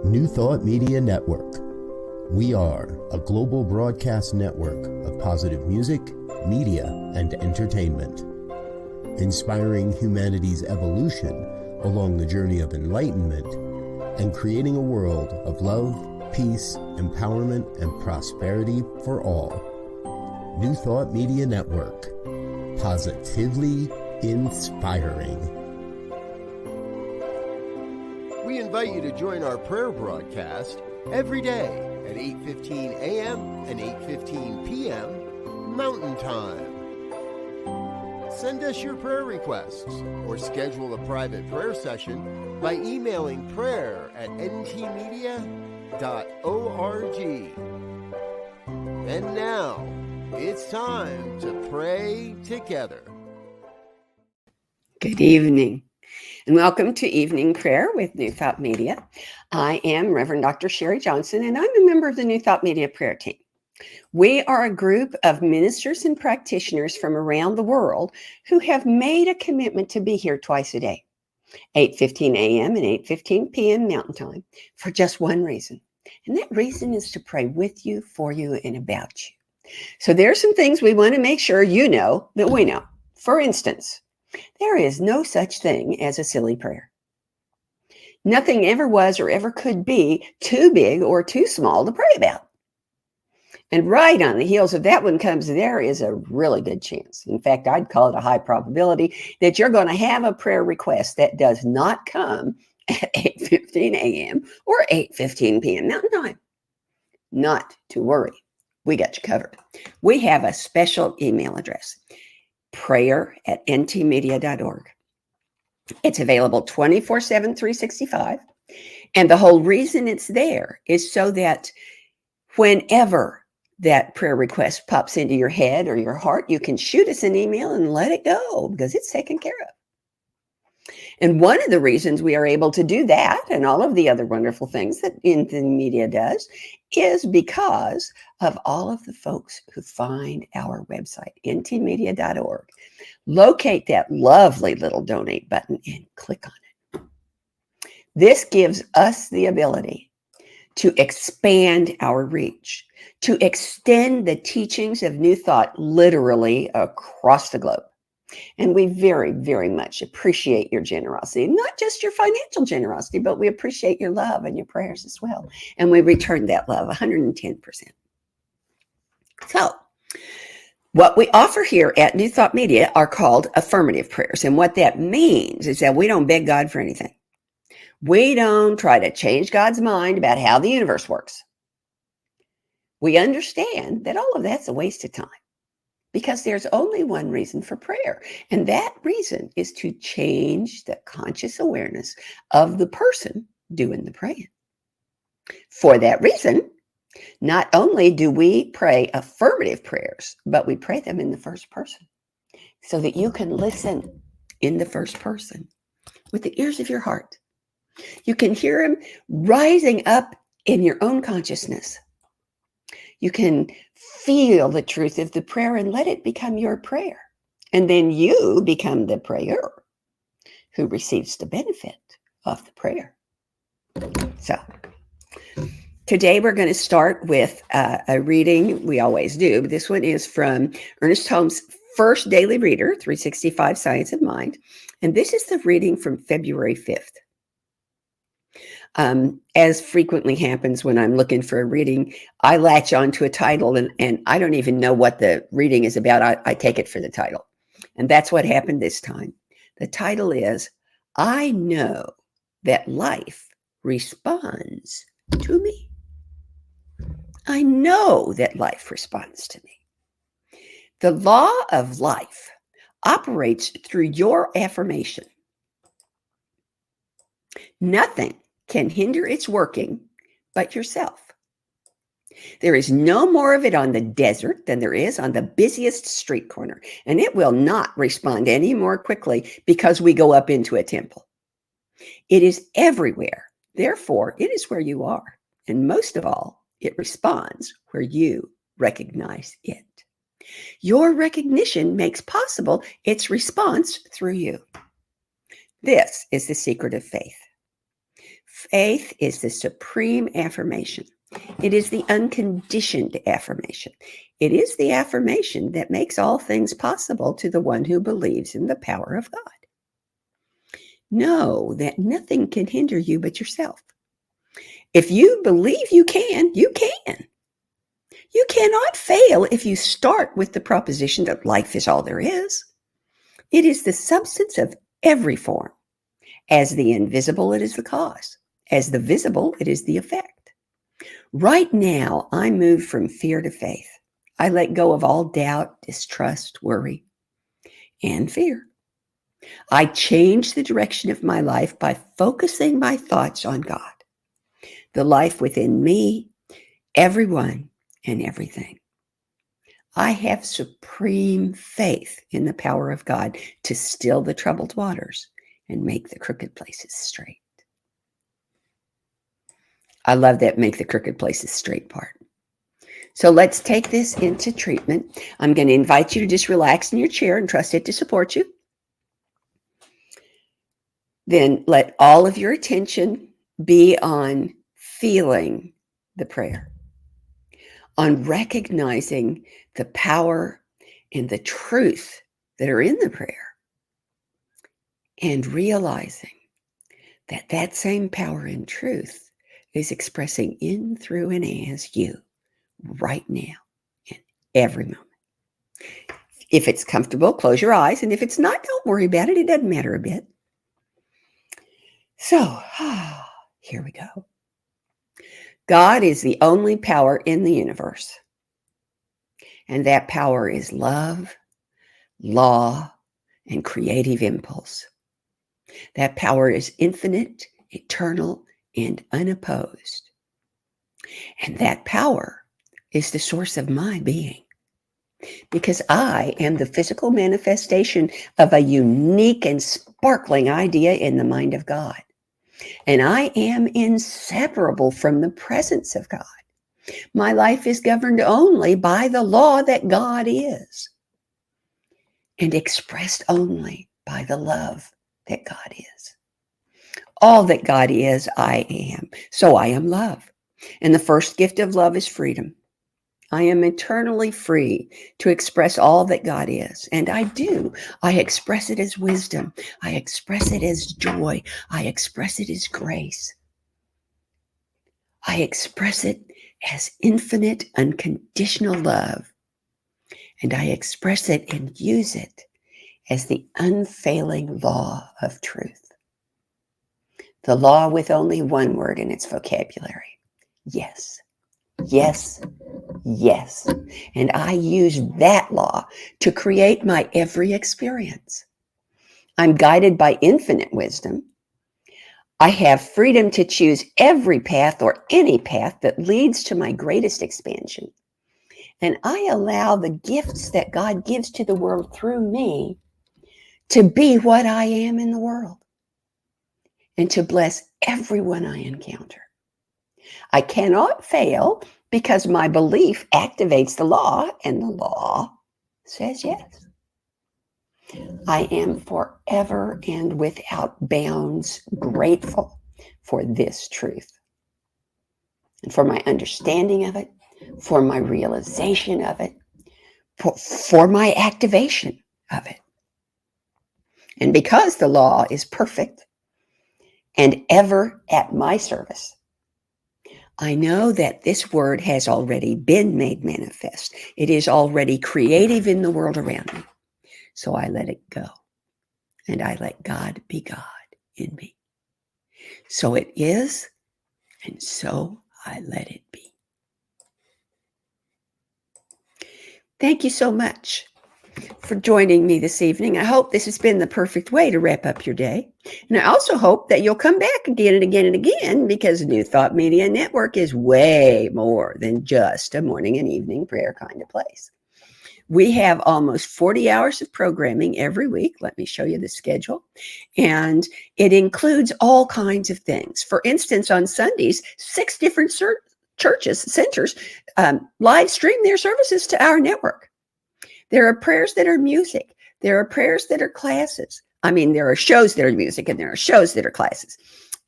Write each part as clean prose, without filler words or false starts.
New Thought Media Network. We are a global broadcast network of positive music, media, and entertainment, inspiring humanity's evolution along the journey of enlightenment and creating a world of love, peace, empowerment, and prosperity for all. New Thought Media Network. Positively inspiring. We invite you to join our prayer broadcast every day at 8:15 a.m. and 8:15 p.m. Mountain Time. Send us your prayer requests or schedule a private prayer session by emailing prayer@ntmedia.org. And now, it's time to pray together. Good evening, and welcome to Evening Prayer with New Thought Media. I am Reverend Dr. Sharri Johnson, and I'm a member of the New Thought Media prayer team. We are a group of ministers and practitioners from around the world who have made a commitment to be here twice a day, 8:15 a.m. and 8:15 p.m. Mountain Time, for just one reason. And that reason is to pray with you, for you, and about you. So there are some things we want to make sure you know that we know. For instance, there is no such thing as a silly prayer. Nothing ever was or ever could be too big or too small to pray about. And right on the heels of that one comes, there is a really good chance. In fact, I'd call it a high probability that you're going to have a prayer request that does not come at 8:15 a.m. or 8:15 p.m. Mountain Time. Not to worry. We got you covered. We have a special email address, prayer@ntmedia.org. It's available 24/7, 365. And the whole reason it's there is so that whenever that prayer request pops into your head or your heart, you can shoot us an email and let it go because it's taken care of. And one of the reasons we are able to do that and all of the other wonderful things that NT Media does is because of all of the folks who find our website, ntmedia.org, locate that lovely little donate button and click on it. This gives us the ability to expand our reach, to extend the teachings of New Thought literally across the globe. And we very, very much appreciate your generosity, not just your financial generosity, but we appreciate your love and your prayers as well. And we return that love 110%. So what we offer here at New Thought Media are called affirmative prayers. And what that means is that we don't beg God for anything. We don't try to change God's mind about how the universe works. We understand that all of that's a waste of time, because there's only one reason for prayer, and that reason is to change the conscious awareness of the person doing the praying. For that reason, not only do we pray affirmative prayers, but we pray them in the first person so that you can listen in the first person with the ears of your heart. You can hear him rising up in your own consciousness. You can feel the truth of the prayer and let it become your prayer. And then you become the prayer who receives the benefit of the prayer. So today we're going to start with a reading. We always do, but this one is from Ernest Holmes' first daily reader, 365 Science of Mind. And this is the reading from February 5th. As frequently happens when I'm looking for a reading, I latch onto a title and I don't even know what the reading is about. I take it for the title. And that's what happened this time. The title is, I Know That Life Responds to Me. I know that life responds to me. The law of life operates through your affirmation. Nothing can hinder its working but yourself. There is no more of it on the desert than there is on the busiest street corner, and it will not respond any more quickly because we go up into a temple. It is everywhere. Therefore, it is where you are. And most of all, it responds where you recognize it. Your recognition makes possible its response through you. This is the secret of faith. Faith is the supreme affirmation. It is the unconditioned affirmation. It is the affirmation that makes all things possible to the one who believes in the power of God. Know that nothing can hinder you but yourself. If you believe you can, you can. You cannot fail if you start with the proposition that life is all there is. It is the substance of every form. As the invisible, it is the cause. As the visible, it is the effect. Right now, I move from fear to faith. I let go of all doubt, distrust, worry, and fear. I change the direction of my life by focusing my thoughts on God, the life within me, everyone, and everything. I have supreme faith in the power of God to still the troubled waters and make the crooked places straight. I love that make the crooked places straight part. So let's take this into treatment. I'm going to invite you to just relax in your chair and trust it to support you. Then let all of your attention be on feeling the prayer, on recognizing the power and the truth that are in the prayer, and realizing that that same power and truth is expressing in, through, and as you right now in every moment. If it's comfortable, close your eyes. And if it's not, don't worry about it. It doesn't matter a bit. So, here we go. God is the only power in the universe. And that power is love, law, and creative impulse. That power is infinite, eternal, and unopposed. And that power is the source of my being. Because I am the physical manifestation of a unique and sparkling idea in the mind of God. And I am inseparable from the presence of God. My life is governed only by the law that God is, and expressed only by the love that God is. All that God is, I am. So I am love. And the first gift of love is freedom. I am eternally free to express all that God is. And I do. I express it as wisdom. I express it as joy. I express it as grace. I express it as infinite, unconditional love. And I express it and use it as the unfailing law of truth. The law with only one word in its vocabulary. Yes. Yes. Yes. And I use that law to create my every experience. I'm guided by infinite wisdom. I have freedom to choose every path or any path that leads to my greatest expansion. And I allow the gifts that God gives to the world through me to be what I am in the world and to bless everyone I encounter. I cannot fail because my belief activates the law, and the law says yes. I am forever and without bounds grateful for this truth and for my understanding of it, for my realization of it, for my activation of it. And because the law is perfect and ever at my service, I know that this word has already been made manifest. It is already creative in the world around me. So I let it go. And I let God be God in me. So it is, and so I let it be. Thank you so much for joining me this evening. I hope this has been the perfect way to wrap up your day. And I also hope that you'll come back again and again and again, because New Thought Media Network is way more than just a morning and evening prayer kind of place. We have almost 40 hours of programming every week. Let me show you the schedule. And it includes all kinds of things. For instance, on Sundays, 6 different centers live stream their services to our network. There are prayers that are music. There are prayers that are classes. I mean, there are shows that are music and there are shows that are classes.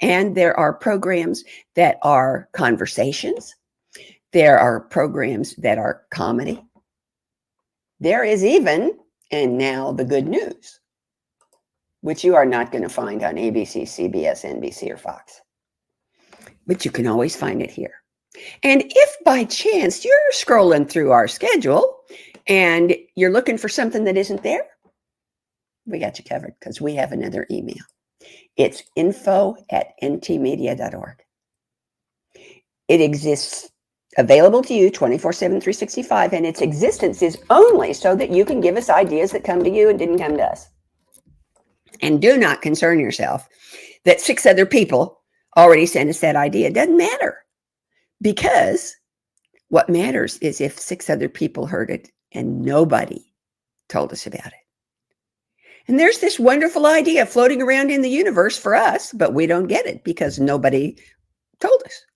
And there are programs that are conversations. There are programs that are comedy. There is even, and now the good news, which you are not going to find on ABC, CBS, NBC, or Fox. But you can always find it here. And if by chance you're scrolling through our schedule and you're looking for something that isn't there, we got you covered because we have another email. It's info@ntmedia.org. It exists, available to you 24/7, 365, and its existence is only so that you can give us ideas that come to you and didn't come to us. And do not concern yourself that 6 other people already sent us that idea. It doesn't matter, because what matters is if 6 other people heard it and nobody told us about it. And there's this wonderful idea floating around in the universe for us, but we don't get it because nobody told us.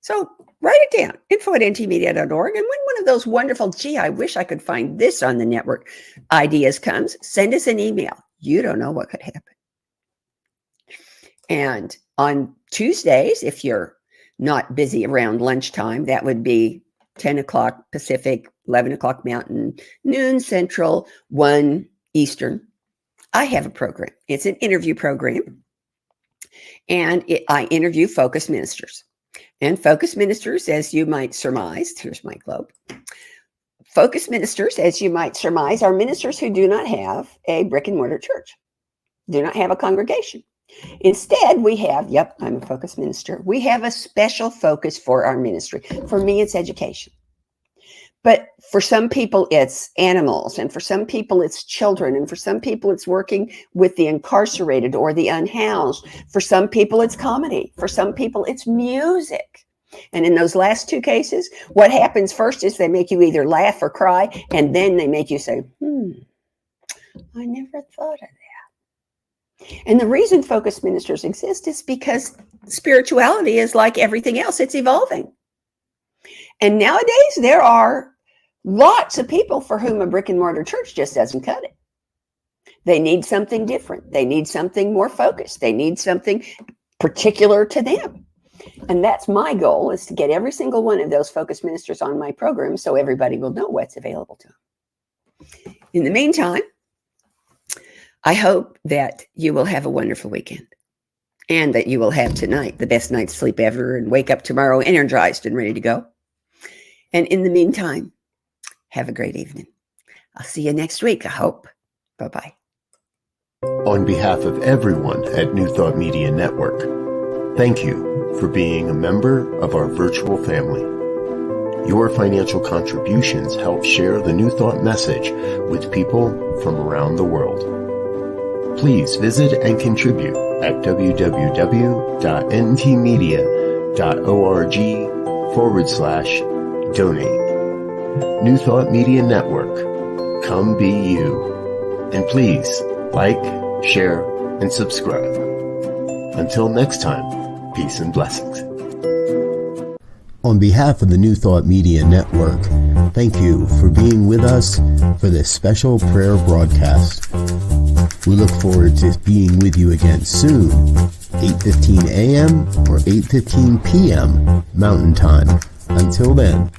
So write it down, info@ntmedia.org. And when one of those wonderful, gee, I wish I could find this on the network ideas comes, send us an email. You don't know what could happen. And on Tuesdays, if you're not busy around lunchtime, that would be 10 o'clock Pacific, 11 o'clock Mountain, noon Central, 1 Eastern. I have a program. It's an interview program. And I interview focus ministers. And focus ministers, as you might surmise, here's my globe. Focus ministers, as you might surmise, are ministers who do not have a brick and mortar church, do not have a congregation. Instead, we have, yep, I'm a focus minister. We have a special focus for our ministry. For me, it's education. But for some people, it's animals. And for some people, it's children. And for some people, it's working with the incarcerated or the unhoused. For some people, it's comedy. For some people, it's music. And in those last 2 cases, what happens first is they make you either laugh or cry. And then they make you say, I never thought of that. And the reason focus ministers exist is because spirituality is like everything else. It's evolving. And nowadays, there are lots of people for whom a brick and mortar church just doesn't cut it. They need something different. They need something more focused. They need something particular to them. And that's my goal, is to get every single one of those focus ministers on my program so everybody will know what's available to them. In the meantime, I hope that you will have a wonderful weekend and that you will have tonight the best night's sleep ever and wake up tomorrow energized and ready to go. And in the meantime, have a great evening. I'll see you next week, I hope. Bye-bye. On behalf of everyone at New Thought Media Network, thank you for being a member of our virtual family. Your financial contributions help share the New Thought message with people from around the world. Please visit and contribute at www.ntmedia.org/donate. New Thought Media Network. Come be you. And please like, share, and subscribe. Until next time, peace and blessings. On behalf of the New Thought Media Network, thank you for being with us for this special prayer broadcast. We look forward to being with you again soon, 8:15 a.m. or 8:15 p.m. Mountain Time. Until then.